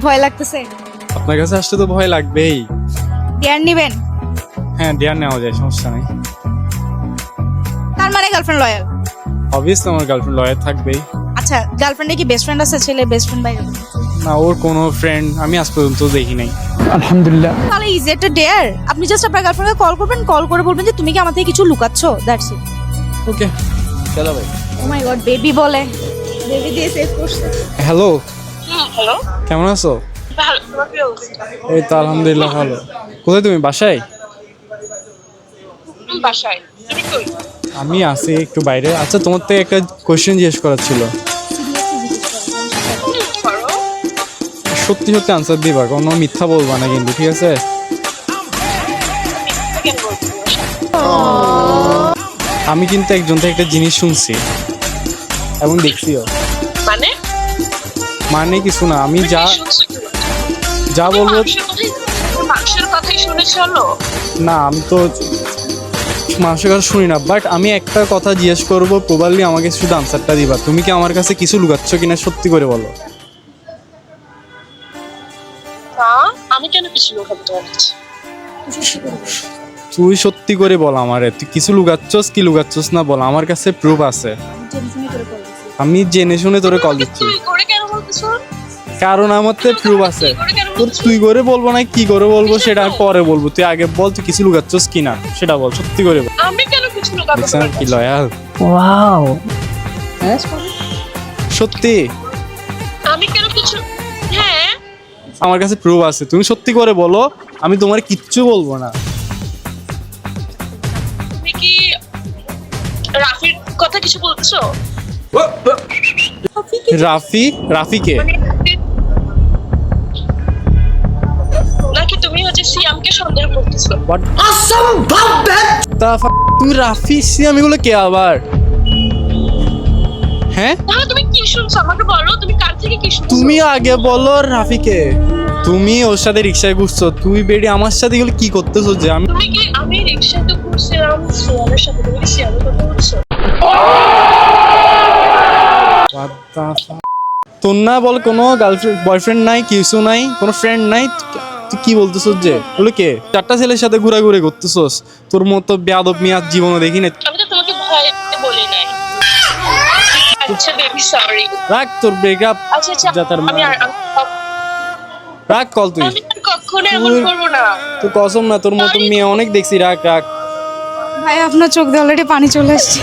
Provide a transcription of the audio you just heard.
ভয় লাগতেছে? আপনার কাছে আসতে তো ভয় লাগবেই। ডিয়ার নিবেন? হ্যাঁ, ডিয়ার নেওয়া যায়, সমস্যা নাই। তার মানে গার্লফ্রেন্ড লয়াল? অবভিয়াসলি আমার গার্লফ্রেন্ড লয়াল থাকবেই। আচ্ছা, গার্লফ্রেন্ডে কি বেস্ট ফ্রেন্ড আছে? ছেলে বেস্ট ফ্রেন্ড বাইরে? না, ওর কোনো ফ্রেন্ড আমি আজ পর্যন্ত দেখি নাই। আলহামদুলিল্লাহ। তাহলে ইজ ইট আ ডেয়ার? আপনি জাস্ট আপনার গার্লফ্রেন্ডকে কল করবেন, কল করে বলবেন যে তুমি কি আমার থেকে কিছু লুকাচ্ছ, দ্যাটস ইট। ওকে, চলো ভাই। ও মাই গড, বেবি বলে, বেবি দিয়ে সেভ করছে। হ্যালো, হ্যালো, কেমন আছো? ভালো, তোমার কি অবস্থা? এই তো আলহামদুলিল্লাহ ভালো। কোথায় তুমি, বাসায়? বাসায়। তুমি কই? আমি আছি একটু বাইরে। আচ্ছা, তোমার থেকে একটা কোয়েশ্চেন জিজ্ঞেস করার ছিল। করো। সত্যি সত্যি আনসার দিবা, কোনো মিথ্যা বলবা না কিন্তু, ঠিক আছে? কেন বলছো? আমি কিন্তু একজন থেকে একটা জিনিস শুনছি এবং দেখছিও। মানে মানে কিছু না, আমি যা কি শুনছো কি? যা তুমি বলবো। মানুষের কথাই শুনে চলো। না, আমি তো মানুষের কথা শুনি না, বাট আমি একটা কথা জিজ্ঞেস করবো, প্রবাবলি আমাকে শুধু আনসারটা দিবা। তুমি কি আমার কাছে কিছু লুকাচ্ছ কিনা, সত্যি করে বলো। না, আমি কেন কিছু লুকাবো তোমার কাছে? তুই সত্যি করে বল আমারে, তুই কিছু লুকাচ্ছস কি লুকাচ্ছস না বল, আমার কাছে প্রুফ আছে। আমি জেনে শুনে তোরে কল দিচ্ছি, তুই করে কেন বলতেছো? কারণ আমার তো প্রুফ আছে। তোর তুই করে বলবো না কি করে বলবো সেটা আমি পরে বলবো, তুই আগে বল তুই কিছু লুকাচ্ছস কিনা সেটা বল, সত্যি করে বল। আমি কেন কিছু লুকাবো দেখছেন তোমার কি কাছে? লয়াল। ওয়াও। সত্যি আমি কেন কিছু? হ্যাঁ, আমার কাছে প্রুফ আছে, তুমি সত্যি করে বলো, আমি তোমার কিচ্ছু বলবো না। তুমি কি রাফির কথা কিছু বলছো? রাফিকে মানে নাকি তুমি হচ্ছে সিয়ামকে সন্দেহ করতেছো? তুমি রাফি সিয়াম এগুলো কে আবার? হ্যাঁ, তাহলে তুমি কি শুনছো আমাকে বলো, তুমি কার থেকে কি শুনছো? তুমি আগে বলো রাফিকে। তুমি ওর সাথে রিক্সায় ঘুরছো, তুই বেডি আমার সাথে এগুলো কি করতেছো যে আমি? তুমি কি আমি রিকশায় তো ঘুরছিলাম সিয়ামের সাথে, তুমি কি সিয়ামের কথা বলছো? What the fuck? তোর না বল কোনো গার্লফ্রেন্ড বয়ফ্রেন্ড নাই, কিছু নাই, কোনো ফ্রেন্ড নাই, তুই কি বলতেছস যে? বলে কে? চারটা ছেলের সাথে ঘোরাঘুরি করতেছস, তোর মতো বেয়াদব মিয়া জীবনে দেখি না। আমি তো তোমাকে ভয় বলি নাই। আচ্ছা বেবি, সরি। রাখ তোর ব্রেকআপ। আচ্ছা আচ্ছা, যা তার আমি আর রাখ কল তুই। আমি আর কখনো এমন করবো না। তুই কসম না, তোর মতো মেয়ে অনেক দেখছি। রাখ রাখ। ভাই আপনার চোখ দিয়ে অলরেডি পানি চলে আসছে।